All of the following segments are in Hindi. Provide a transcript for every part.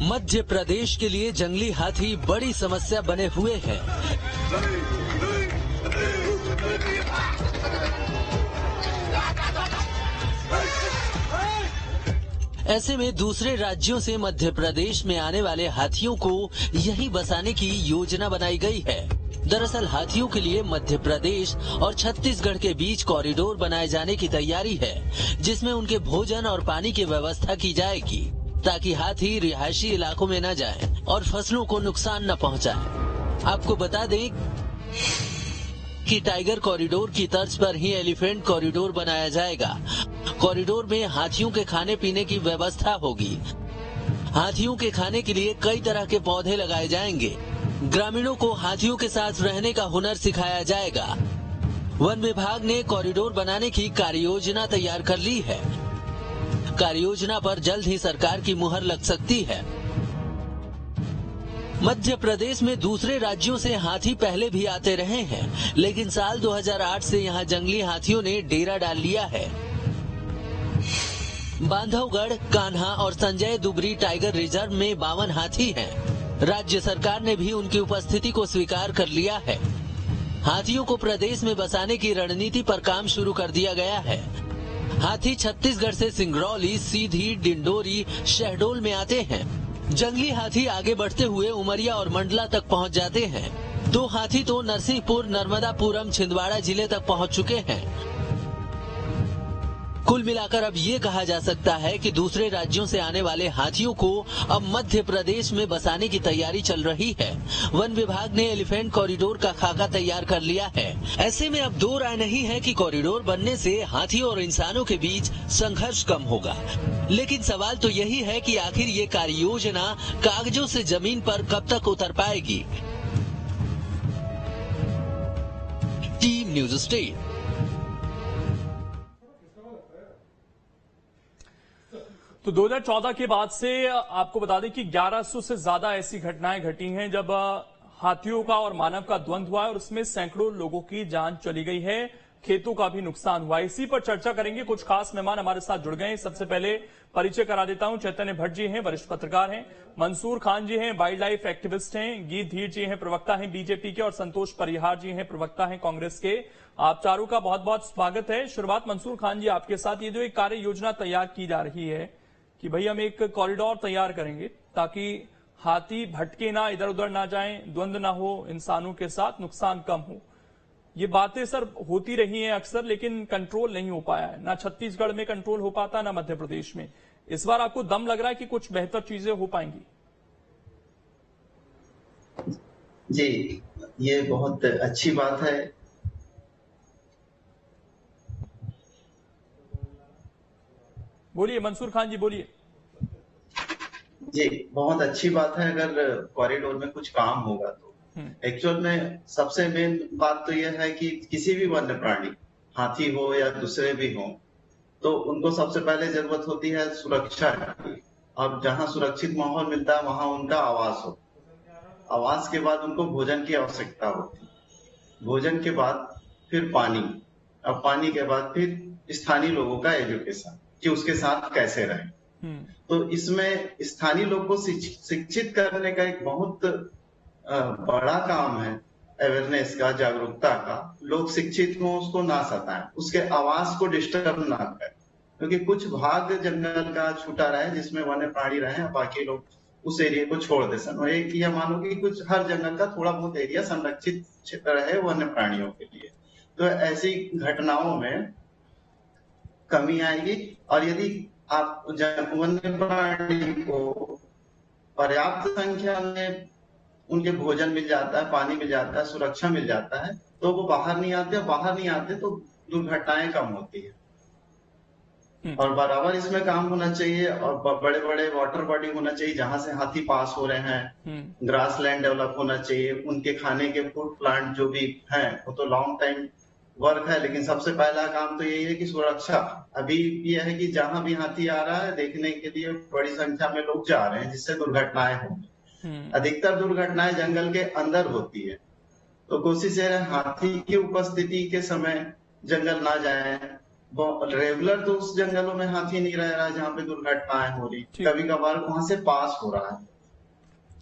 मध्य प्रदेश के लिए जंगली हाथी बड़ी समस्या बने हुए हैं। ऐसे में दूसरे राज्यों से मध्य प्रदेश में आने वाले हाथियों को यहीं बसाने की योजना बनाई गई है। दरअसल हाथियों के लिए मध्य प्रदेश और छत्तीसगढ़ के बीच कॉरिडोर बनाए जाने की तैयारी है, जिसमें उनके भोजन और पानी की व्यवस्था की जाएगी, ताकि हाथी रिहायशी इलाकों में न जाएं और फसलों को नुकसान न पहुंचाएं। आपको बता दें कि टाइगर कॉरिडोर की तर्ज पर ही एलिफेंट कॉरिडोर बनाया जाएगा। कॉरिडोर में हाथियों के खाने पीने की व्यवस्था होगी। हाथियों के खाने के लिए कई तरह के पौधे लगाए जाएंगे। ग्रामीणों को हाथियों के साथ रहने का हुनर सिखाया जाएगा। वन विभाग ने कॉरिडोर बनाने की कार्ययोजना तैयार कर ली है। कार्ययोजना पर जल्द ही सरकार की मुहर लग सकती है। मध्य प्रदेश में दूसरे राज्यों से हाथी पहले भी आते रहे हैं, लेकिन साल 2008 से यहां जंगली हाथियों ने डेरा डाल लिया है। बांधवगढ़, कान्हा और संजय दुबरी टाइगर रिजर्व में 52 हाथी हैं। राज्य सरकार ने भी उनकी उपस्थिति को स्वीकार कर लिया है। हाथियों को प्रदेश में बसाने की रणनीति पर काम शुरू कर दिया गया है। हाथी छत्तीसगढ़ से सिंगरौली, सीधी, डिंडोरी, शहडोल में आते हैं। जंगली हाथी आगे बढ़ते हुए उमरिया और मंडला तक पहुंच जाते हैं। 2 हाथी तो नरसिंहपुर, नर्मदापुरम, छिंदवाड़ा जिले तक पहुंच चुके हैं। कुल मिलाकर अब ये कहा जा सकता है कि दूसरे राज्यों से आने वाले हाथियों को अब मध्य प्रदेश में बसाने की तैयारी चल रही है। वन विभाग ने एलिफेंट कॉरिडोर का खाका तैयार कर लिया है। ऐसे में अब दो राय नहीं है कि कॉरिडोर बनने से हाथी और इंसानों के बीच संघर्ष कम होगा। लेकिन सवाल तो यही है कि आखिर ये कार्य योजना कागजों से जमीन पर कब तक उतर पाएगी। Team news state. तो 2014 के बाद से आपको बता दें कि 1100 से ज्यादा ऐसी घटनाएं घटी हैं जब हाथियों का और मानव का द्वंद्व हुआ है और उसमें सैकड़ों लोगों की जान चली गई है, खेतों का भी नुकसान हुआ है। इसी पर चर्चा करेंगे। कुछ खास मेहमान हमारे साथ जुड़ गए हैं। सबसे पहले परिचय करा देता हूं। चैतन्य भट्ट जी हैं, वरिष्ठ पत्रकार हैं। मंसूर खान जी हैं, वाइल्ड लाइफ एक्टिविस्ट हैं। गीत धीर जी हैं, प्रवक्ता हैं बीजेपी के। और संतोष परिहार जी हैं, प्रवक्ता हैं कांग्रेस के। आप चारों का बहुत बहुत स्वागत है। शुरुआत मंसूर खान जी आपके साथ। ये जो एक कार्य योजना तैयार की जा रही है कि भाई हम एक कॉरिडोर तैयार करेंगे ताकि हाथी भटके ना, इधर उधर ना जाएं, द्वंद्व ना हो, इंसानों के साथ नुकसान कम हो, ये बातें सर होती रही हैं अक्सर, लेकिन कंट्रोल नहीं हो पाया है। ना छत्तीसगढ़ में कंट्रोल हो पाता, ना मध्य प्रदेश में। इस बार आपको दम लग रहा है कि कुछ बेहतर चीजें हो पाएंगी? जी, ये बहुत अच्छी बात है। बोलिए मंसूर खान जी, बोलिए। जी, बहुत अच्छी बात है अगर कॉरिडोर में कुछ काम होगा तो। एक्चुअल में सबसे मेन बात तो यह है कि किसी भी वन्य प्राणी, हाथी हो या दूसरे भी हो, तो उनको सबसे पहले जरूरत होती है सुरक्षा की। और जहां सुरक्षित माहौल मिलता है वहां उनका आवास हो। आवास के बाद उनको भोजन की आवश्यकता होती है। भोजन के बाद फिर पानी, अब पानी के बाद फिर स्थानीय लोगों का एजुकेशन कि उसके साथ कैसे रहें। तो इसमें स्थानीय लोग को शिक्षित करने का एक बहुत बड़ा काम है, अवेयरनेस का, जागरूकता का। लोग शिक्षित हो, उसको ना सताएं, उसके आवास को डिस्टर्ब ना करें, क्योंकि कुछ भाग जंगल का छूटा रहे जिसमें वन्य प्राणी रहे, बाकी लोग उस एरिया को छोड़ दे सन। और एक यह मानो कि कुछ हर जंगल का थोड़ा बहुत एरिया संरक्षित क्षेत्र रहे वन्य प्राणियों के लिए। तो ऐसी घटनाओं में कमी आएगी। और यदि आप वन्य प्राणी को पर्याप्त संख्या में उनके भोजन मिल जाता है, पानी मिल जाता है, सुरक्षा मिल जाता है, तो वो बाहर नहीं आते तो दुर्घटनाएं कम होती है। और बराबर इसमें काम होना चाहिए और बड़े बड़े वाटर बॉडी होना चाहिए जहां से हाथी पास हो रहे हैं। ग्रास लैंड डेवलप होना चाहिए। उनके खाने के फूड प्लांट जो भी हैं वो तो लॉन्ग टाइम वर्क है, लेकिन सबसे पहला काम तो यही है कि सुरक्षा। अभी यह है कि जहां भी हाथी आ रहा है देखने के लिए बड़ी संख्या में लोग जा रहे हैं, जिससे दुर्घटनाएं होंगी। अधिकतर दुर्घटनाएं जंगल के अंदर होती है, तो कोशिश है हाथी की उपस्थिति के समय जंगल ना जाए। रेगुलर तो उस जंगलों में हाथी नहीं रह रहा है जहाँ पे दुर्घटनाएं हो रही, कभी कभार वहां से पास हो रहा है।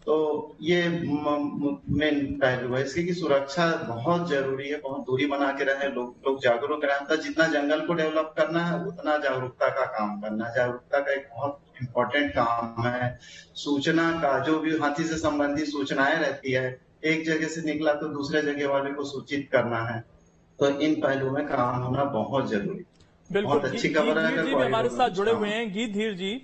तो ये मेन पहलू है इसकी कि सुरक्षा बहुत जरूरी है, बहुत दूरी बना के रहे, लोग जागरूक रहें। तो जितना जंगल को डेवलप करना है उतना जागरूकता का काम करना है। जागरूकता का एक बहुत इम्पोर्टेंट काम है। सूचना का जो भी हाथी से संबंधित सूचनाएं रहती है, एक जगह से निकला तो दूसरे जगह वाले को सूचित करना है। तो इन पहलुओं में काम होना बहुत जरूरी। बिल्कुल। बहुत अच्छी खबर है। धीर जी भी हमारे साथ जुड़े हुए हैं। गीत धीर जी,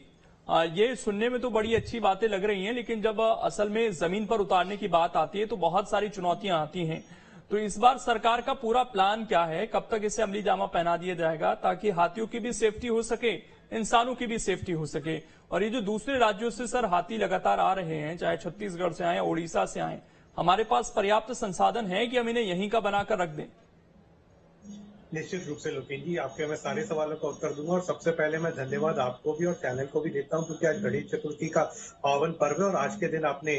ये सुनने में तो बड़ी अच्छी बातें लग रही हैं, लेकिन जब असल में जमीन पर उतारने की बात आती है तो बहुत सारी चुनौतियां आती हैं। तो इस बार सरकार का पूरा प्लान क्या है? कब तक इसे अमली जामा पहना दिया जाएगा ताकि हाथियों की भी सेफ्टी हो सके, इंसानों की भी सेफ्टी हो सके? और ये जो दूसरे राज्यों से सर हाथी लगातार आ रहे हैं, चाहे छत्तीसगढ़ से आए, ओडिशा से आए, हमारे पास पर्याप्त संसाधन है कि हम इन्हें यहीं का बनाकर रख दें? निश्चित रूप से लोकेश जी, आपके मैं सारे सवालों का उत्तर दूंगा। और सबसे पहले मैं धन्यवाद आपको भी और चैनल को भी देता हूं, क्योंकि आज गणेश चतुर्थी का पावन पर्व है और आज के दिन आपने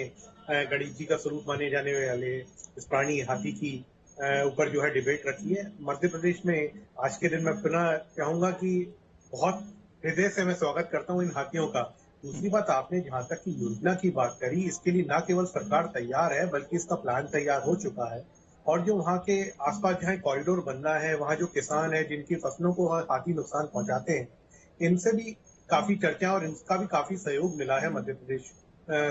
गणेश जी का स्वरूप माने जाने वाले इस प्राणी हाथी की ऊपर जो है डिबेट रखी है। मध्य प्रदेश में आज के दिन मैं पुनः कहूंगा कि बहुत हृदय से मैं स्वागत करता हूँ इन हाथियों का। दूसरी बात, आपने जहां तक की योजना की बात करी, इसके लिए न केवल सरकार तैयार है बल्कि इसका प्लान तैयार हो चुका है। और जो वहाँ के आसपास जहाँ कॉरिडोर बनना है, वहाँ जो किसान है जिनकी फसलों को हाथी नुकसान पहुंचाते हैं, इनसे भी काफी चर्चा और इनका भी काफी सहयोग मिला है मध्य प्रदेश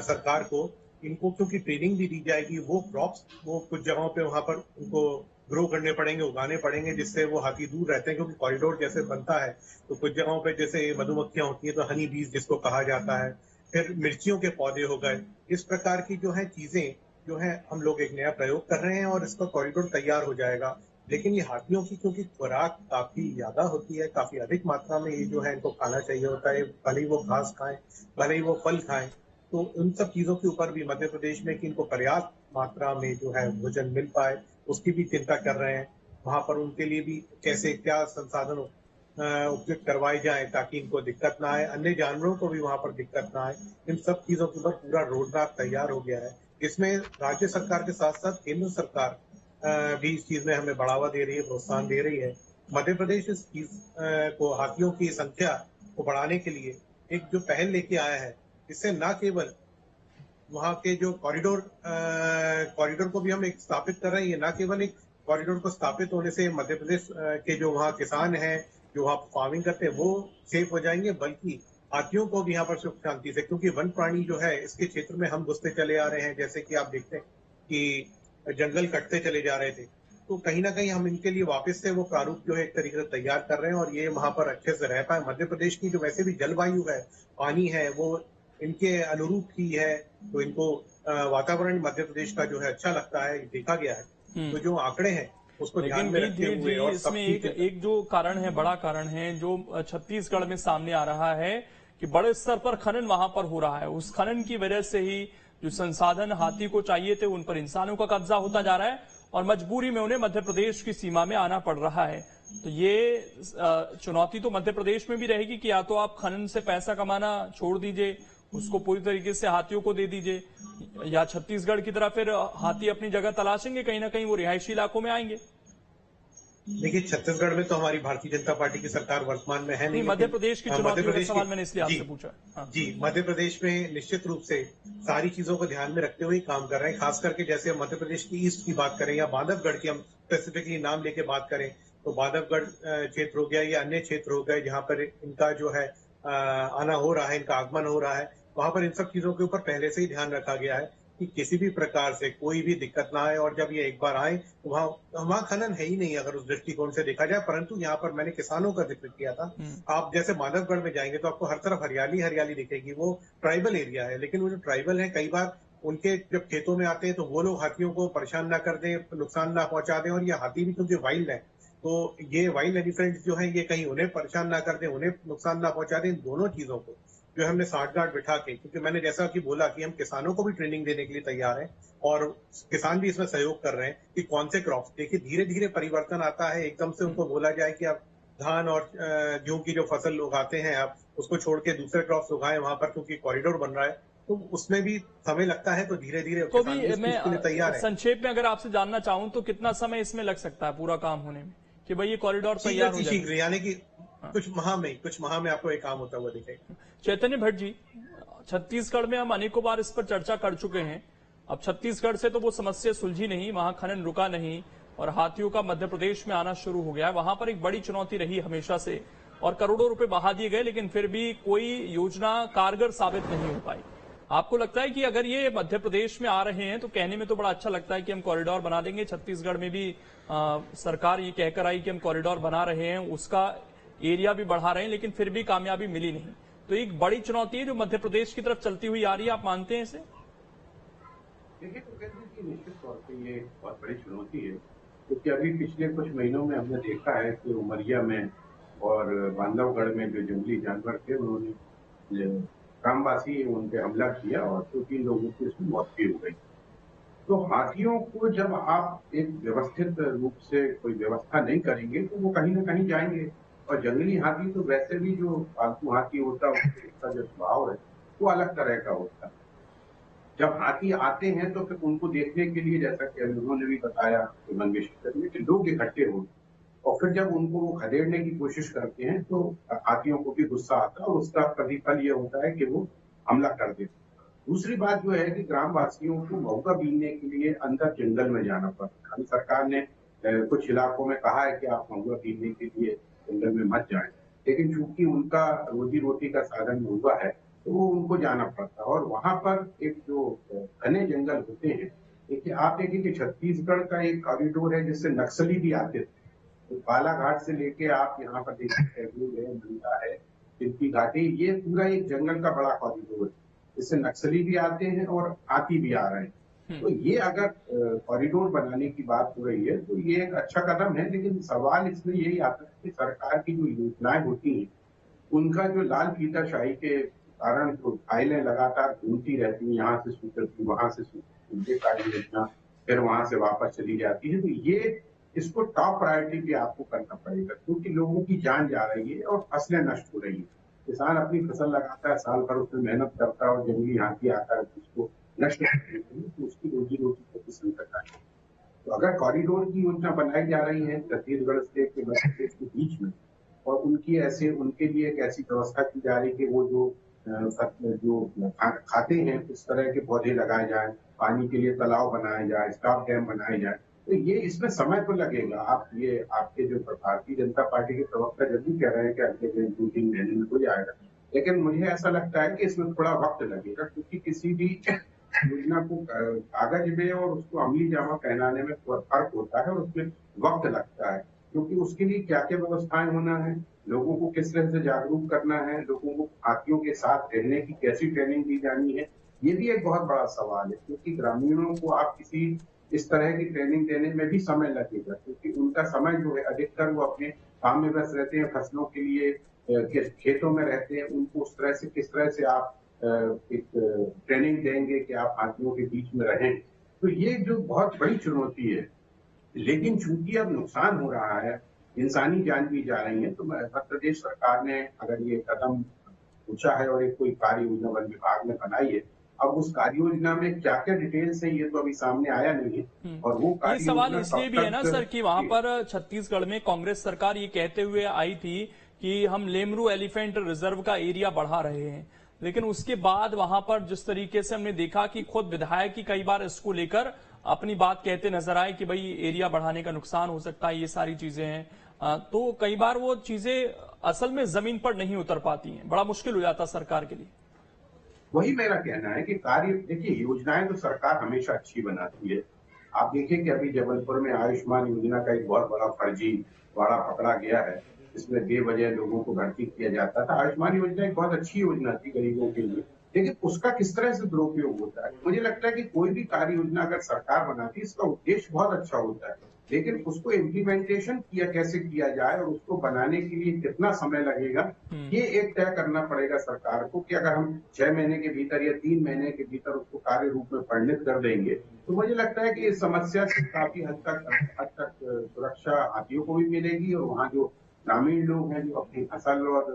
सरकार को। इनको क्योंकि ट्रेनिंग भी दी जाएगी, वो क्रॉप्स वो कुछ जगहों पे वहां पर उनको ग्रो करने पड़ेंगे, उगाने पड़ेंगे, जिससे वो हाथी दूर रहते हैं। क्योंकि कॉरिडोर जैसे बनता है तो कुछ जगहों पे जैसे मधुमक्खियां होती है तो हनी बीज जिसको कहा जाता है, फिर मिर्चियों के पौधे हो गए, इस प्रकार की जो है चीजें जो है हम लोग एक नया प्रयोग कर रहे हैं और इसका कॉरिडोर तैयार हो जाएगा। लेकिन ये हाथियों की क्योंकि खुराक काफी ज्यादा होती है, काफी अधिक मात्रा में ये जो है इनको खाना चाहिए होता है, भले ही वो घास खाएं, भले ही वो फल खाएं, तो उन सब चीजों के ऊपर भी मध्य प्रदेश में कि इनको पर्याप्त मात्रा में जो है भोजन मिल पाए, उसकी भी चिंता कर रहे हैं। वहां पर उनके लिए भी कैसे क्या संसाधन उपयुक्त करवाए जाए ताकि इनको दिक्कत ना आए, अन्य जानवरों को भी वहां पर दिक्कत ना आए। इन सब चीजों के ऊपर पूरा रोड मैप तैयार हो गया है। इसमें राज्य सरकार के साथ साथ केंद्र सरकार भी इस चीज में हमें बढ़ावा दे रही है, प्रोत्साहन दे रही है। मध्य प्रदेश इस चीज को, हाथियों की संख्या को बढ़ाने के लिए एक जो पहल लेके आया है, इससे न केवल वहाँ के जो कॉरिडोर को भी हम एक स्थापित कर रहे हैं। ये न केवल एक कॉरिडोर को स्थापित होने से मध्य प्रदेश के जो वहाँ किसान हैं, जो वहाँ फार्मिंग करते हैं, वो सेफ हो जाएंगे, बल्कि हाथियों को भी यहाँ पर सुख शांति से, क्योंकि वन प्राणी जो है इसके क्षेत्र में हम घुसते चले आ रहे हैं। जैसे कि आप देखते हैं कि जंगल कटते चले जा रहे थे, तो कहीं ना कहीं हम इनके लिए वापस से वो प्रारूप जो है एक तरीके से तैयार कर रहे हैं और ये वहां पर अच्छे से रह पाए। मध्य प्रदेश की जो वैसे भी जलवायु है, पानी है, वो इनके अनुरूप ही है, तो इनको वातावरण मध्य प्रदेश का जो है अच्छा लगता है, देखा गया है। तो जो आंकड़े हैं उसको ध्यान में रखते हुए, और इसमें एक जो कारण है, बड़ा कारण है जो छत्तीसगढ़ में सामने आ रहा है कि बड़े स्तर पर खनन वहां पर हो रहा है। उस खनन की वजह से ही जो संसाधन हाथी को चाहिए थे उन पर इंसानों का कब्जा होता जा रहा है और मजबूरी में उन्हें मध्य प्रदेश की सीमा में आना पड़ रहा है। तो ये चुनौती तो मध्य प्रदेश में भी रहेगी कि या तो आप खनन से पैसा कमाना छोड़ दीजिए, उसको पूरी तरीके से हाथियों को दे दीजिए, या छत्तीसगढ़ की तरह फिर हाथी अपनी जगह तलाशेंगे, कहीं ना कहीं वो रिहायशी इलाकों में आएंगे। देखिए, छत्तीसगढ़ में तो हमारी भारतीय जनता पार्टी की सरकार वर्तमान में है नहीं। मध्य प्रदेश की चुनौती का सवाल मैंने इसलिए आपसे पूछा। जी, मध्य प्रदेश में निश्चित रूप से सारी चीजों को ध्यान में रखते हुए काम कर रहे हैं। खास करके जैसे मध्य प्रदेश की ईस्ट की बात करें या बांधवगढ़ की हम स्पेसिफिकली नाम लेके बात करें, तो बांधवगढ़ क्षेत्र हो गया या अन्य क्षेत्र हो गए जहाँ पर इनका जो है आना हो रहा है, इनका आगमन हो रहा है, वहां पर इन सब चीजों के ऊपर पहले से ही ध्यान रखा गया है कि किसी भी प्रकार से कोई भी दिक्कत ना आए। और जब ये एक बार आए तो वहाँ खनन है ही नहीं अगर उस दृष्टिकोण से देखा जाए, परंतु यहाँ पर मैंने किसानों का जिक्र किया था। आप जैसे माधवगढ़ में जाएंगे तो आपको हर तरफ हरियाली हरियाली दिखेगी। वो ट्राइबल एरिया है, लेकिन वो जो ट्राइबल है, कई बार उनके जब खेतों में आते हैं तो वो लोग हाथियों को परेशान ना कर दें, नुकसान ना पहुंचा दें। और ये हाथी भी क्योंकि वाइल्ड है, तो ये वाइल्ड एलिफेंट्स जो है ये कहीं उन्हें परेशान ना कर दें, उन्हें नुकसान ना पहुंचा दें। इन दोनों चीजों को जो हमने साठ गांठ बिठा के, क्योंकि मैंने जैसा कि बोला कि हम किसानों को भी ट्रेनिंग देने के लिए तैयार हैं और किसान भी इसमें सहयोग कर रहे हैं कि कौन से क्रॉप्स, देखिए धीरे धीरे परिवर्तन आता है। एकदम से उनको बोला जाए कि आप धान और गेहूं की जो फसल उगाते हैं आप उसको छोड़ के दूसरे क्रॉप्स उगाएं वहां पर, क्योंकि कॉरिडोर बन रहा है, तो उसमें भी समय लगता है। तो धीरे धीरे तो भी मैं तैयार है। संक्षेप में अगर आपसे जानना चाहूं तो कितना समय इसमें लग सकता है पूरा काम होने में, कि भाई ये कॉरिडोर तैयार हो जाए? यानी कि कुछ माह में आपको एक काम होता हुआ दिखेगा। चैतन्य भट्ट जी, छत्तीसगढ़ में हम अनेकों बार इस पर चर्चा कर चुके हैं। अब छत्तीसगढ़ से तो वो समस्या सुलझी नहीं, वहां खनन रुका नहीं और हाथियों का मध्य प्रदेश में आना शुरू हो गया है। वहां पर एक बड़ी चुनौती रही हमेशा से और करोड़ों रुपए बहा दिए गए, लेकिन फिर भी कोई योजना कारगर साबित नहीं हो पाई। आपको लगता है कि अगर ये मध्य प्रदेश में आ रहे हैं तो कहने में तो बड़ा अच्छा लगता है कि हम कॉरिडोर बना देंगे, छत्तीसगढ़ में भी सरकार ये कहकर आई कि हम कॉरिडोर बना रहे हैं, उसका एरिया भी बढ़ा रहे हैं, लेकिन फिर भी कामयाबी मिली नहीं। तो एक बड़ी चुनौती है जो मध्य प्रदेश की तरफ चलती हुई आ रही है, आप मानते हैं इसे? देखिए, तो कहते हैं कि निश्चित तौर पे ये बहुत बड़ी चुनौती है, क्योंकि अभी पिछले कुछ महीनों में हमने देखा है कि उमरिया में और बांधवगढ़ में जो जंगली जानवर थे उन्होंने ग्रामवासी उन पे हमला किया और 2-3 लोगों की उसमें मौत भी हो गई। तो हाथियों को जब आप एक व्यवस्थित रूप से कोई व्यवस्था नहीं करेंगे तो वो कहीं ना कहीं जाएंगे। और जंगली हाथी तो वैसे भी जो पालतू हाथी होता है उसका जो स्वभाव है वो अलग तरह का होता है। जब हाथी आते हैं तो फिर उनको देखने के लिए, जैसा कि उन्होंने भी बताया वन विशेषज्ञ में, कि लोग इकट्ठे होते और फिर जब उनको वो खदेड़ने की कोशिश करते हैं तो हाथियों को भी गुस्सा आता है और उसका प्रतिफल ये होता है कि वो हमला कर देते हैं। दूसरी बात जो है कि ग्रामवासियों को मौका बीनने के लिए अंदर जंगल में जाना पड़ता है। सरकार ने कुछ इलाकों में कहा है कि आप महुआ बीनने के लिए जंगल में मत जाएं, लेकिन चूंकि उनका रोजी रोटी का साधन महुआ है तो वो उनको जाना पड़ता है। और वहां पर एक जो घने जंगल होते हैं, देखिए आप देखिए कि छत्तीसगढ़ का एक कॉरिडोर है जिससे नक्सली भी आते थे। तो बालाघाट से लेके आप यहाँ पर देखिए है, मंडा है, तिलकी घाटी, ये पूरा एक जंगल का बड़ा कॉरिडोर है जिससे नक्सली भी आते हैं और हाथी भी आ रहे हैं। तो ये अगर कॉरिडोर बनाने की बात हो रही है तो ये एक अच्छा कदम है, लेकिन सवाल इसमें यही आता है कि सरकार की जो योजनाएं होती हैं उनका जो लाल फीताशाही के कारण जो फाइलें लगातार घूमती रहती हैं, यहाँ से स्वीकृति वहां से स्वीकृति कार्य योजना फिर वहां से वापस चली जाती है, तो ये इसको टॉप प्रायोरिटी पे आपको करना पड़ेगा, क्योंकि लोगों की जान जा रही है और फसलें नष्ट हो रही है। किसान अपनी फसल लगाता है, साल भर उसमें मेहनत करता है और जंगली हाथी आता है तो उसको नष्ट कर देते हैं, तो उसकी रोजी रोटी को संकट आए। तो अगर कॉरिडोर की योजना बनाई जा रही है छत्तीसगढ़ से मध्य प्रदेश के बीच में और उनके लिए एक ऐसी व्यवस्था की जा रही है कि वो जो खाते हैं उस तरह के पौधे लगाए जाए, पानी के लिए तालाब बनाए जाए, स्टॉप डैम बनाए जाए, तो ये इसमें समय तो लगेगा। आपके जो भारतीय जनता पार्टी के प्रवक्ता जब भी कह रहे हैं कि अगले 2-3 महीने में हो जाएगा, लेकिन मुझे ऐसा लगता है कि इसमें थोड़ा वक्त लगेगा, क्योंकि किसी भी योजना को कागज में और उसको अमली जामा पहनाने में फर्क होता है और उसमें वक्त लगता है, क्योंकि उसके लिए क्या क्या व्यवस्थाएं होना है, लोगों को किस तरह से जागरूक करना है, लोगों को हाथियों के साथ रहने की कैसी ट्रेनिंग दी जानी है, ये भी एक बहुत बड़ा सवाल है। क्योंकि ग्रामीणों को आप किसी इस तरह की ट्रेनिंग देने में भी समय लगेगा, क्योंकि उनका समय जो है अधिकतर वो अपने काम में व्यस्त रहते हैं, फसलों के लिए खेतों में रहते हैं, उनको उस तरह से किस तरह से आप एक ट्रेनिंग देंगे कि आप हाथियों के बीच में रहें। तो ये जो बहुत बड़ी चुनौती है, लेकिन चूंकि अब नुकसान हो रहा है, इंसानी जान भी जा रही है, तो मध्य प्रदेश सरकार ने अगर ये कदम उठा है और एक कोई कार्य योजना वन विभाग ने बनाई है, अब उस कार्य योजना में क्या क्या डिटेल्स है ये तो अभी सामने आया नहीं है। और वो ये सवाल इसलिए भी है ना सर कि वहां पर छत्तीसगढ़ में कांग्रेस सरकार ये कहते हुए आई थी कि हम लेमरू एलिफेंट रिजर्व का एरिया बढ़ा रहे हैं, लेकिन उसके बाद वहां पर जिस तरीके से हमने देखा कि खुद विधायक ही कई बार इसको लेकर अपनी बात कहते नजर आए कि भाई एरिया बढ़ाने का नुकसान हो सकता है, ये सारी चीजें हैं, तो कई बार वो चीजें असल में जमीन पर नहीं उतर पाती हैं, बड़ा मुश्किल हो जाता सरकार के लिए। वही मेरा कहना है कि कार्य, देखिए योजनाएं तो सरकार हमेशा अच्छी बनाती है। आप देखिए कि अभी जबलपुर में आयुष्मान योजना का एक बहुत बड़ा फर्जी वाड़ा पकड़ा गया है, जिसमें बेवजह लोगों को भर्ती किया जाता था। आयुष्मान योजना एक बहुत अच्छी योजना थी गरीबों के लिए, लेकिन उसका किस तरह से दुरुपयोग होता है। मुझे लगता है कि कोई भी कार्य योजना अगर सरकार बनाती है, इसका उद्देश्य बहुत अच्छा होता है, लेकिन उसको इम्प्लीमेंटेशन कैसे किया जाए और उसको बनाने के लिए कितना समय लगेगा, ये एक तय करना पड़ेगा सरकार को। कि अगर हम 6 महीने के भीतर या 3 महीने के भीतर उसको कार्य रूप में परिणित कर देंगे, तो मुझे लगता है कि इस समस्या से काफी हद तक सुरक्षा हाथियों को भी मिलेगी और वहाँ जो ग्रामीण लोग हैं जो अपनी फसल और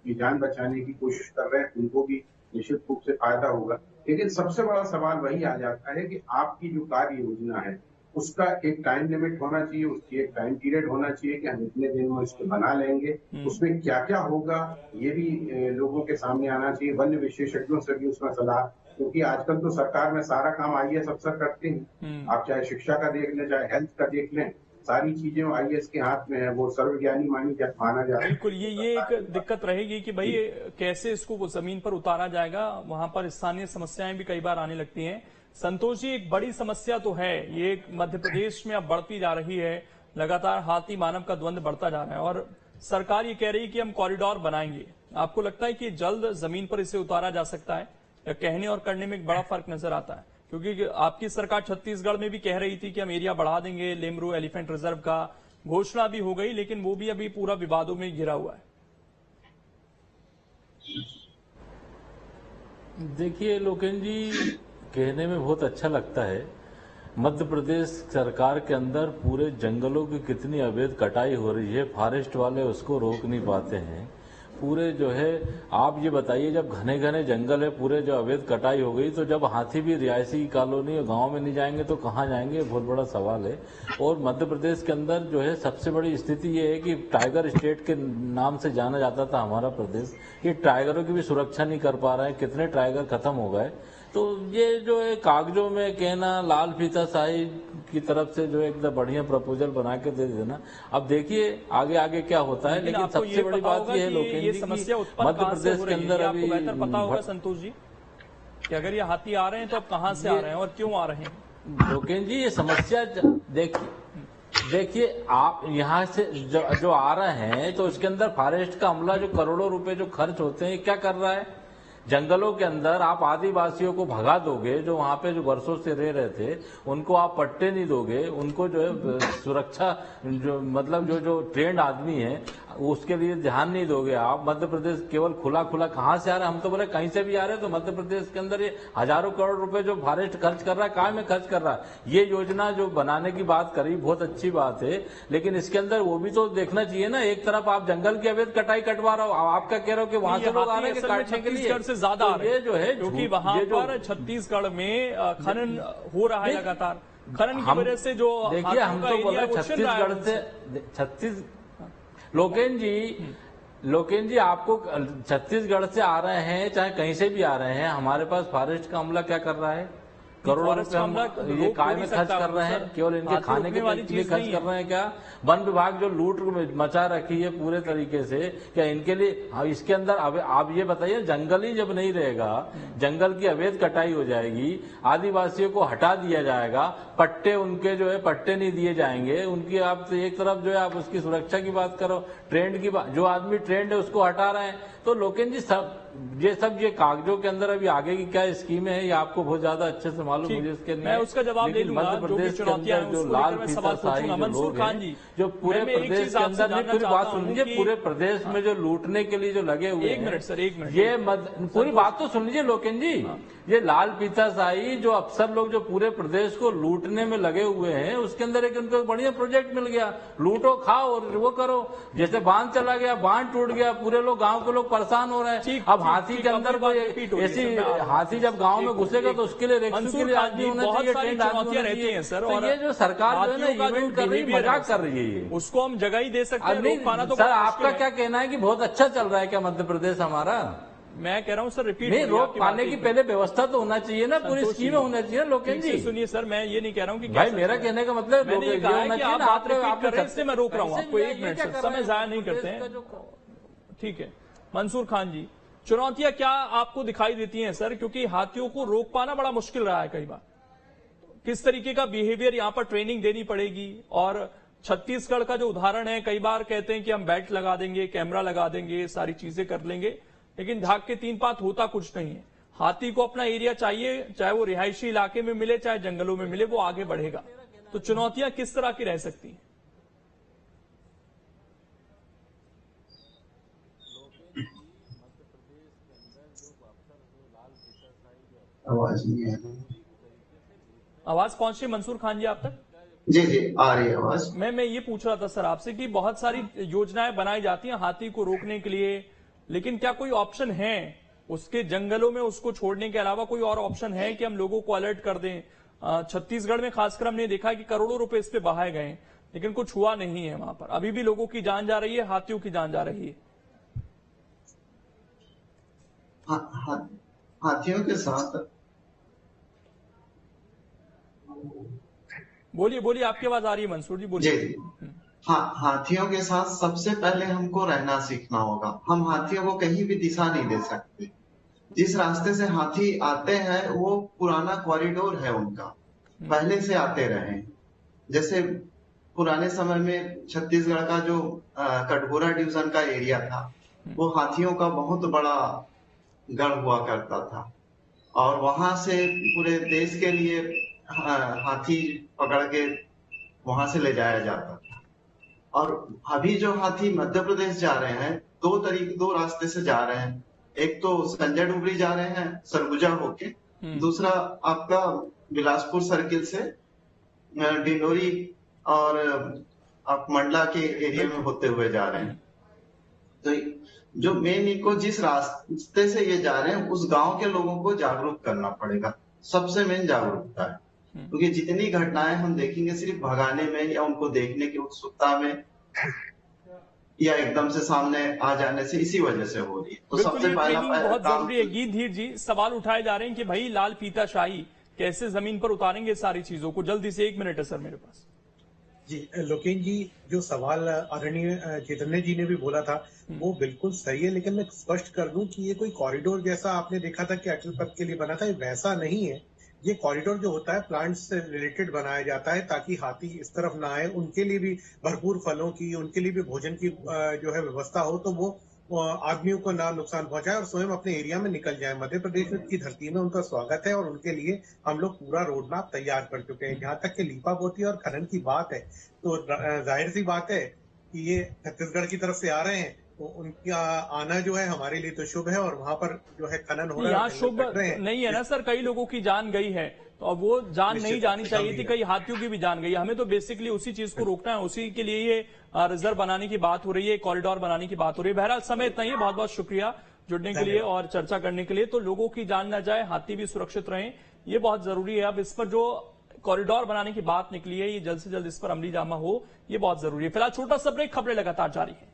की जान बचाने की कोशिश कर रहे हैं उनको भी निश्चित रूप से फायदा होगा। लेकिन सबसे बड़ा सवाल वही आ जाता है कि आपकी जो कार्य योजना है उसका एक टाइम लिमिट होना चाहिए, उसकी एक टाइम पीरियड होना चाहिए कि हम इतने दिन में इसको बना लेंगे। उसमें क्या क्या होगा ये भी लोगों के सामने आना चाहिए, वन्य विशेषज्ञों से भी उसमें सलाह, क्योंकि आजकल तो सरकार में सारा काम आईएएस अफसर करते हैं। आप चाहे शिक्षा का देख लें, चाहे हेल्थ का देख लें, सारी चीजें आईएएस के हाथ में है, वो सर्वज्ञानी माना जाता है। बिल्कुल, ये एक दिक्कत रहेगी कि भाई कैसे इसको वो जमीन पर उतारा जाएगा। वहां पर स्थानीय समस्याएं भी कई बार आने लगती हैं। संतोष जी, एक बड़ी समस्या तो है, ये मध्य प्रदेश में अब बढ़ती जा रही है, लगातार हाथी मानव का द्वंद्व बढ़ता जा रहा है और सरकार ये कह रही है कि हम कॉरिडोर बनाएंगे। आपको लगता है कि जल्द जमीन पर इसे उतारा जा सकता है, या कहने और करने में एक बड़ा फर्क नजर आता है? क्योंकि आपकी सरकार छत्तीसगढ़ में भी कह रही थी कि हम एरिया बढ़ा देंगे, लेमरू एलिफेंट रिजर्व का घोषणा भी हो गई, लेकिन वो भी अभी पूरा विवादों में घिरा हुआ है। देखिए लोकेन जी, कहने में बहुत अच्छा लगता है, मध्य प्रदेश सरकार के अंदर पूरे जंगलों की कितनी अवैध कटाई हो रही है, फॉरेस्ट वाले उसको रोक नहीं पाते हैं। पूरे जो है, आप ये बताइए, जब घने घने जंगल है, पूरे जो अवैध कटाई हो गई, तो जब हाथी भी रिहायशी कॉलोनी और गांव में नहीं जाएंगे तो कहाँ जाएंगे, बहुत बड़ा सवाल है। और मध्य प्रदेश के अंदर जो है सबसे बड़ी स्थिति ये है कि टाइगर स्टेट के नाम से जाना जाता था हमारा प्रदेश, ये टाइगरों की भी सुरक्षा नहीं कर पा रहा है, कितने टाइगर खत्म हो गए। तो ये जो है कागजों में कहना, लाल फीताशाही की तरफ से जो एकदम बढ़िया प्रपोजल बना के दे देना, अब देखिए आगे आगे क्या होता है। लेकिन सबसे बड़ी बात ये है लोकेन जी, मध्य प्रदेश के अंदर अभी बेहतर पता होगा संतोष जी कि अगर ये हाथी आ रहे हैं तो अब कहाँ से आ रहे हैं और क्यों आ रहे हैं? लोकेन जी, ये समस्या देखिए आप यहाँ से जो आ रहे हैं, तो उसके अंदर फॉरेस्ट का अमला जो करोड़ों रुपए जो खर्च होते हैं, क्या कर रहा है? जंगलों के अंदर आप आदिवासियों को भगा दोगे, जो वहां पे जो वर्षों से रह रहे थे, उनको आप पट्टे नहीं दोगे, उनको जो है सुरक्षा, जो मतलब जो ट्रेंड आदमी है उसके लिए ध्यान नहीं दोगे आप। मध्य प्रदेश केवल खुला खुला कहाँ से आ रहा है? हम तो बोले कहीं से भी आ रहे हैं। तो मध्य प्रदेश के अंदर ये हजारों करोड़ रुपए जो फॉरेस्ट खर्च कर रहा है, कहाँ में खर्च कर रहा है? ये योजना जो बनाने की बात करी, बहुत अच्छी बात है, लेकिन इसके अंदर वो भी तो देखना चाहिए ना। एक तरफ आप जंगल की अवैध कटाई कटवा रहा हो, आप क्या कह रहे हो कि वहां से लोग आ रहे हैं काटने के लिए? से ज्यादा तो ये जो है, क्योंकि वहां पर छत्तीसगढ़ में खनन हो रहा है लगातार, खनन की वजह से जो देखिए, हम तो बोल रहे हैं छत्तीसगढ़ से लोकेन जी आपको छत्तीसगढ़ से आ रहे हैं, चाहे कहीं से भी आ रहे हैं, हमारे पास फॉरेस्ट का अमला क्या कर रहा है? करोड़ों रुपए हम ये काय में खर्च कर रहे हैं, केवल इनके खाने के लिए खर्च कर रहे हैं क्या? वन विभाग जो लूट मचा रखी है पूरे तरीके से, क्या इनके लिए इसके अंदर आप ये बताइए, जंगल ही जब नहीं रहेगा, जंगल की अवैध कटाई हो जाएगी, आदिवासियों को हटा दिया जाएगा, पट्टे उनके जो है पट्टे नहीं दिए जाएंगे, उनकी आप एक तरफ जो है आप उसकी सुरक्षा की बात करो, ट्रेंड की बात, जो आदमी ट्रेंड है उसको हटा रहे हैं। तो लोकेन जी सब ये कागजों के अंदर अभी आगे की क्या स्कीमें है, ये आपको बहुत ज्यादा अच्छे से मालूम, मुझे इसके मैं उसका जवाब ले लूंगा। मध्य प्रदेश के अंदर जो लाल फीताशाही जो लोग हैं, जो पूरे प्रदेश के अंदर, नहीं पूरी बात सुन लीजिए, पूरे प्रदेश में जो लूटने के लिए जो लगे हुए हैं, एक मिनट ये पूरी बात तो सुन लीजिए लोकेन जी, ये लाल फीताशाही जो अफसर लोग जो पूरे प्रदेश को लूटने में लगे हुए हैं, उसके अंदर एक उनको बढ़िया प्रोजेक्ट मिल गया, लूटो खाओ और वो करो। जैसे बांध चला गया, बांध टूट गया, पूरे लोग गांव के लोग परेशान हो रहे हैं। अब हाथी के अंदर कोई ऐसी हाथी जब गांव में घुसेगा तो उसके लिए रेस्क्यू के लिए आदमी होना चाहिए, ट्रेंड आदमी रहती है सर। और ये जो सरकार जो है ना इवेंट कर रही है, मजाक कर रही है, उसको हम जगह ही दे सकते हैं। सर आपका क्या कहना है कि बहुत अच्छा चल रहा है क्या मध्य प्रदेश हमारा? मैं कह रहा हूँ सर, रिपीट नहीं, रोक पाने की पहले व्यवस्था तो होना चाहिए ना, पूरी स्कीमें होना चाहिए। लोकेन जी सुनिए सर, मैं ये नहीं कह रहा हूँ कि भाई, मेरा कहने का मतलब मैंने ये कहा है कि आप बात रिपीट कर रहे हैं, इससे मैं रोक रहा हूँ आपको। एक मिनट सर, समय जाया नहीं करते हैं, ठीक है। मंसूर खान जी, चुनौतियां क्या आपको दिखाई देती हैं सर? क्योंकि हाथियों को रोक पाना बड़ा मुश्किल रहा है कई बार। किस तरीके का बिहेवियर यहाँ पर ट्रेनिंग देनी पड़ेगी? और छत्तीसगढ़ का जो उदाहरण है, कई बार कहते हैं कि हम बेल्ट लगा देंगे, कैमरा लगा देंगे, सारी चीजें कर लेंगे, लेकिन झाग के तीन पात होता कुछ नहीं है। हाथी को अपना एरिया चाहिए, चाहे वो रिहायशी इलाके में मिले, चाहे जंगलों में मिले, वो आगे बढ़ेगा। तो चुनौतियां किस तरह की रह सकती हैं? आवाज नहीं है। आवाज पहुंची मंसूर खान जी आप तक? जी जी, आ रही है आवाज। मैं ये पूछ रहा था सर आपसे कि बहुत सारी योजनाएं बनाई जाती हैं हाथी को रोकने के लिए, लेकिन क्या कोई ऑप्शन है उसके जंगलों में उसको छोड़ने के अलावा? कोई और ऑप्शन है कि हम लोगों को अलर्ट कर दें, छत्तीसगढ़ में खासकर हमने देखा कि करोड़ों रुपए इस पे बहाए गए, लेकिन कुछ हुआ नहीं है वहां पर। अभी भी लोगों की जान जा रही है, हाथियों की जान जा रही है। हाथियों के साथ बोलिए बोलिए, आपकी आवाज आ रही है मंसूर जी, बोलिए। जी हाँ, हाथियों के साथ सबसे पहले हमको रहना सीखना होगा। हम हाथियों को कहीं भी दिशा नहीं दे सकते। जिस रास्ते से हाथी आते हैं वो पुराना कॉरिडोर है उनका, पहले से आते रहे। जैसे पुराने समय में छत्तीसगढ़ का जो कटघोरा डिवीजन का एरिया था, वो हाथियों का बहुत बड़ा गढ़ हुआ करता था, और वहां से पूरे देश के लिए हाथी पकड़ के वहां से ले जाया जाता था। और अभी जो हाथी मध्य प्रदेश जा रहे हैं, दो रास्ते से जा रहे हैं। एक तो संजय डुबरी जा रहे हैं सरगुजा होके, दूसरा आपका बिलासपुर सर्किल से डिंडोरी और आप मंडला के एरिया में होते हुए जा रहे हैं। तो जो मेन इनको जिस रास्ते से ये जा रहे हैं, उस गांव के लोगों को जागरूक करना पड़ेगा। सबसे मेन जागरूकता है, क्योंकि जितनी घटनाएं हम देखेंगे सिर्फ भगाने में या उनको देखने की उत्सुकता में या एकदम से सामने आ जाने से, इसी वजह से हो रही है। तो सबसे पहला बहुत जरूरी है। गीत धीर जी, सवाल उठाए जा रहे हैं कि भाई लाल फीता शाही कैसे जमीन पर उतारेंगे सारी चीजों को। जल्दी से 1 मिनट है सर मेरे पास। जी लोकेन जी, जो सवाल आदरणीय चैतन्य जी ने भी बोला था वो बिल्कुल सही है, लेकिन मैं स्पष्ट कर दूं कि ये कोई कॉरिडोर जैसा आपने देखा था कि अटल पथ के लिए बना था, ये वैसा नहीं है। ये कॉरिडोर जो होता है प्लांट से रिलेटेड बनाया जाता है, ताकि हाथी इस तरफ ना आए, उनके लिए भी भरपूर फलों की, उनके लिए भी भोजन की जो है व्यवस्था हो, तो वो आदमियों को ना नुकसान पहुंचाए और स्वयं अपने एरिया में निकल जाए। मध्य प्रदेश की धरती में उनका स्वागत है और उनके लिए हम लोग पूरा रोड मैप तैयार कर चुके हैं। जहां तक कि लीपा पोती और खनन की बात है, तो जाहिर सी बात है कि ये छत्तीसगढ़ की तरफ से आ रहे हैं, तो उनका आना जो है हमारे लिए तो शुभ है, और वहां पर जो है खनन हो रहा है, यहाँ शुभ नहीं है ना सर, कई लोगों की जान गई है, तो अब वो जान नहीं जानी चाहिए थी, कई हाथियों की भी जान गई है। हमें तो बेसिकली उसी चीज को रोकना है, उसी के लिए ये रिजर्व बनाने की बात हो रही है, कॉरिडोर बनाने की बात हो रही है। बहरहाल समय इतना ही है, बहुत बहुत शुक्रिया जुड़ने के लिए और चर्चा करने के लिए। तो लोगों की जान ना जाए, हाथी भी सुरक्षित रहें, ये बहुत जरूरी है। अब इस पर जो कॉरिडोर बनाने की बात निकली है, ये जल्द से जल्द इस पर अमली जामा हो, ये बहुत जरूरी है। फिलहाल छोटा सा ब्रेक, खबरें लगातार जारी है।